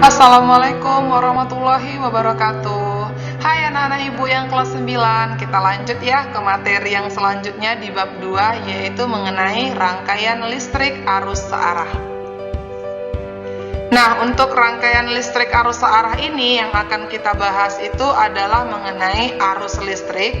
Assalamualaikum warahmatullahi wabarakatuh. Hai anak-anak ibu yang kelas 9, kita lanjut ya ke materi yang selanjutnya di bab 2, yaitu mengenai rangkaian listrik arus searah. Nah, untuk rangkaian listrik arus searah ini yang akan kita bahas itu adalah mengenai arus listrik,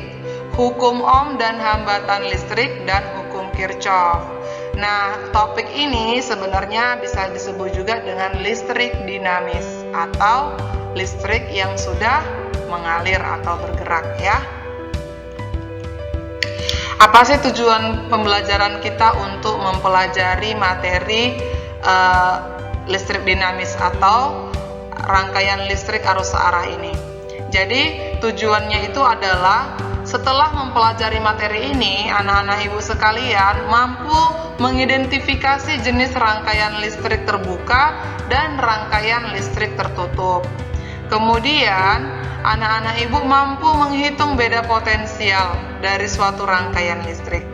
hukum Ohm dan hambatan listrik, dan hukum Kirchhoff. Nah, topik ini sebenarnya bisa disebut juga dengan listrik dinamis atau listrik yang sudah mengalir atau bergerak ya. Apa sih tujuan pembelajaran kita untuk mempelajari materi listrik dinamis atau rangkaian listrik arus searah ini? Jadi tujuannya itu adalah setelah mempelajari materi ini, anak-anak ibu sekalian mampu mengidentifikasi jenis rangkaian listrik terbuka dan rangkaian listrik tertutup. Kemudian, anak-anak ibu mampu menghitung beda potensial dari suatu rangkaian listrik.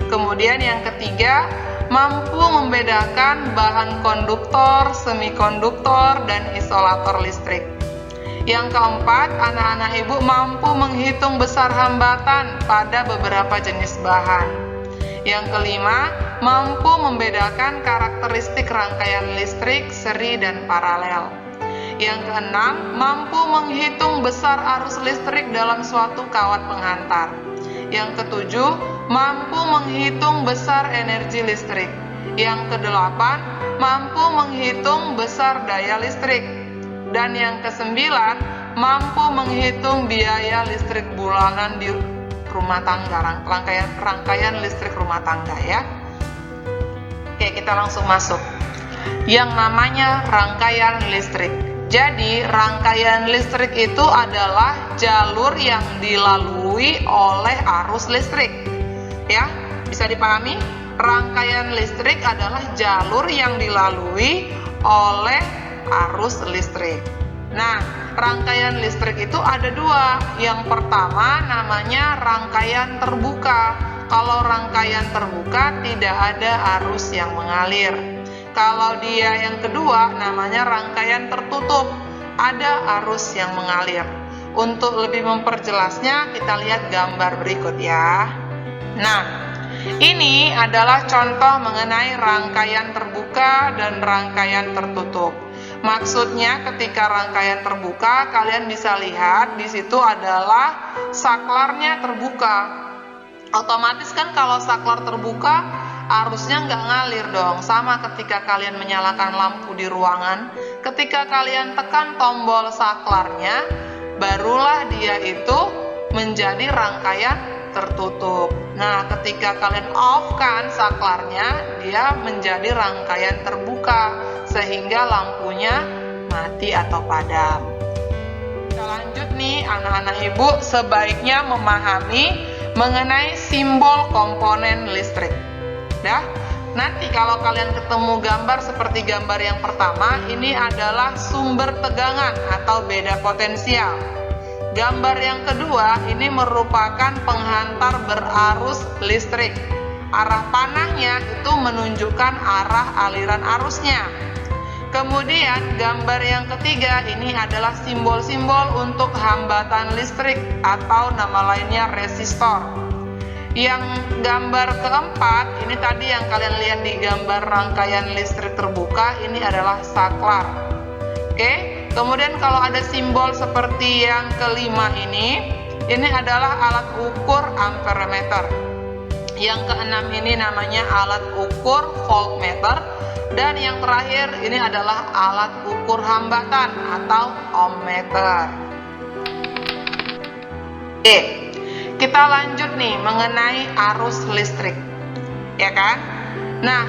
Kemudian yang ketiga, mampu membedakan bahan konduktor, semikonduktor, dan isolator listrik. Yang keempat, anak-anak ibu mampu menghitung besar hambatan pada beberapa jenis bahan. Yang kelima, mampu membedakan karakteristik rangkaian listrik, seri, dan paralel. Yang keenam, mampu menghitung besar arus listrik dalam suatu kawat penghantar. Yang ketujuh, mampu menghitung besar energi listrik. Yang kedelapan, mampu menghitung besar daya listrik. Dan yang kesembilan, mampu menghitung biaya listrik bulanan di rumah tangga, rangkaian listrik rumah tangga ya. Oke, kita langsung masuk. Yang namanya rangkaian listrik. Jadi, rangkaian listrik itu adalah jalur yang dilalui oleh arus listrik. Ya, bisa dipahami? Rangkaian listrik adalah jalur yang dilalui oleh arus listrik. Nah, rangkaian listrik itu ada dua. Yang pertama namanya rangkaian terbuka. Kalau rangkaian terbuka tidak ada arus yang mengalir. Kalau dia yang kedua namanya rangkaian tertutup, ada arus yang mengalir. Untuk lebih memperjelasnya kita lihat gambar berikut ya. Nah, ini adalah contoh mengenai rangkaian terbuka dan rangkaian tertutup. Maksudnya ketika rangkaian terbuka, kalian bisa lihat di situ adalah saklarnya terbuka. Otomatis kan kalau saklar terbuka, arusnya nggak ngalir dong. Sama ketika kalian menyalakan lampu di ruangan, ketika kalian tekan tombol saklarnya, barulah dia itu menjadi rangkaian tertutup. Nah, ketika kalian off-kan saklarnya, dia menjadi rangkaian terbuka, sehingga lampunya mati atau padam. Kita lanjut nih, anak-anak ibu sebaiknya memahami mengenai simbol komponen listrik. Dah, nanti kalau kalian ketemu gambar seperti gambar yang pertama, ini adalah sumber tegangan atau beda potensial. Gambar yang kedua ini merupakan penghantar berarus listrik. Arah panahnya itu menunjukkan arah aliran arusnya. Kemudian gambar yang ketiga ini adalah simbol-simbol untuk hambatan listrik atau nama lainnya resistor. Yang gambar keempat ini tadi yang kalian lihat di gambar rangkaian listrik terbuka, ini adalah saklar. Oke. Kemudian kalau ada simbol seperti yang kelima ini adalah alat ukur amperemeter. Yang keenam ini namanya alat ukur voltmeter. Dan yang terakhir ini adalah alat ukur hambatan atau ohmmeter. Oke, kita lanjut nih mengenai arus listrik. Ya kan? Nah,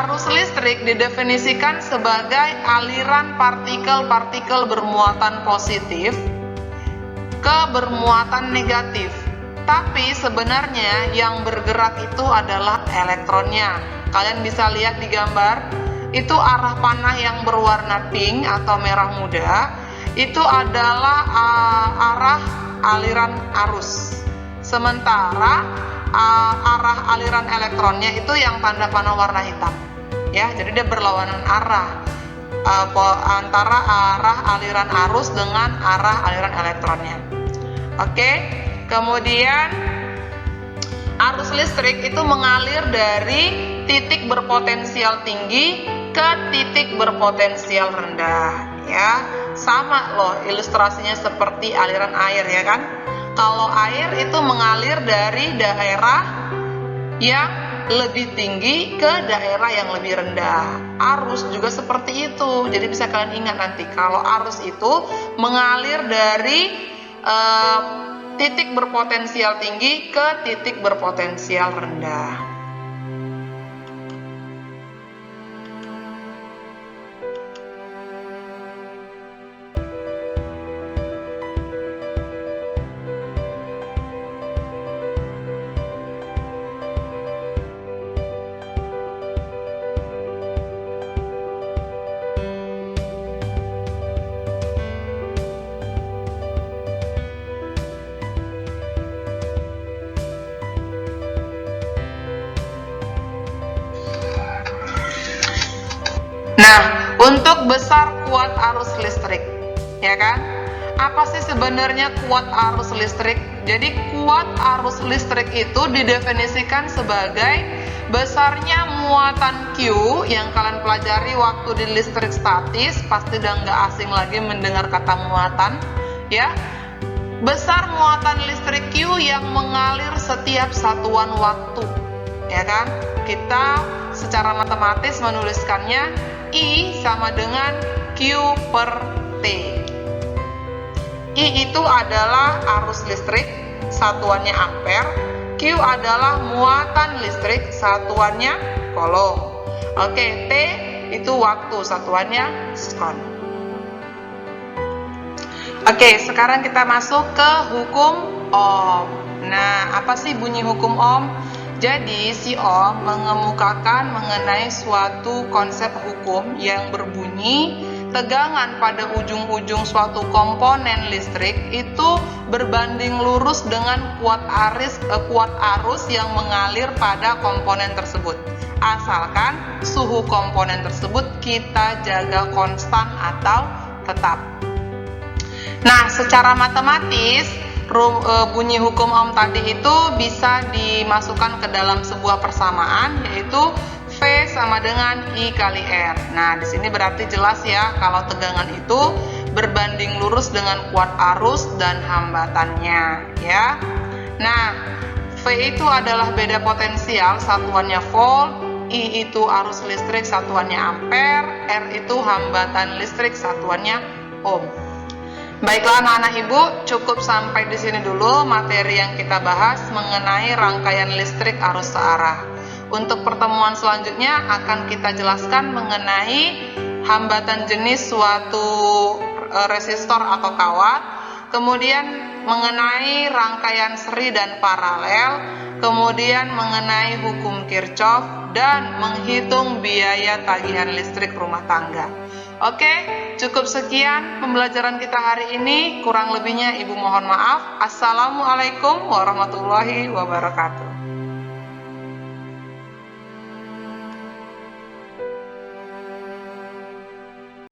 arus listrik didefinisikan sebagai aliran partikel-partikel bermuatan positif ke bermuatan negatif. Tapi sebenarnya yang bergerak itu adalah elektronnya. Kalian bisa lihat di gambar, itu arah panah yang berwarna pink atau merah muda, itu adalah arah aliran arus. Sementara arah aliran elektronnya itu yang tanda panah warna hitam. Ya, jadi dia berlawanan arah. antara arah aliran arus dengan arah aliran elektronnya. Oke, kemudian arus listrik itu mengalir dari titik berpotensial tinggi ke titik berpotensial rendah, ya. Sama loh ilustrasinya seperti aliran air, ya kan? Kalau air itu mengalir dari daerah yang lebih tinggi ke daerah yang lebih rendah. Arus juga seperti itu. Jadi bisa kalian ingat nanti kalau arus itu mengalir dari titik berpotensial tinggi ke titik berpotensial rendah. Nah, untuk besar kuat arus listrik, ya kan? Apa sih sebenarnya kuat arus listrik? Jadi kuat arus listrik itu didefinisikan sebagai besarnya muatan Q yang kalian pelajari waktu di listrik statis, pasti udah nggak asing lagi mendengar kata muatan, ya. Besar muatan listrik Q yang mengalir setiap satuan waktu, ya kan? Kita secara matematis menuliskannya I sama dengan Q per T. I itu adalah arus listrik, satuannya ampere. Q adalah muatan listrik, satuannya coulomb. Oke, T itu waktu, satuannya sekon. Oke, sekarang kita masuk ke hukum Ohm. Nah, apa sih bunyi hukum Ohm? Jadi, si Ohm mengemukakan mengenai suatu konsep hukum yang berbunyi tegangan pada ujung-ujung suatu komponen listrik itu berbanding lurus dengan kuat arus yang mengalir pada komponen tersebut. Asalkan suhu komponen tersebut kita jaga konstan atau tetap. Nah, secara matematis bunyi hukum Ohm tadi itu bisa dimasukkan ke dalam sebuah persamaan, yaitu V sama dengan I kali R. Nah, di sini berarti jelas ya kalau tegangan itu berbanding lurus dengan kuat arus dan hambatannya, ya. Nah, V itu adalah beda potensial, satuannya volt, I itu arus listrik, satuannya ampere, R itu hambatan listrik, satuannya ohm. Baiklah anak-anak ibu, cukup sampai di sini dulu materi yang kita bahas mengenai rangkaian listrik arus searah. Untuk pertemuan selanjutnya akan kita jelaskan mengenai hambatan jenis suatu resistor atau kawat, kemudian mengenai rangkaian seri dan paralel, kemudian mengenai hukum Kirchhoff, dan menghitung biaya tagihan listrik rumah tangga. Oke, cukup sekian pembelajaran kita hari ini. Kurang lebihnya Ibu mohon maaf. Assalamualaikum warahmatullahi wabarakatuh.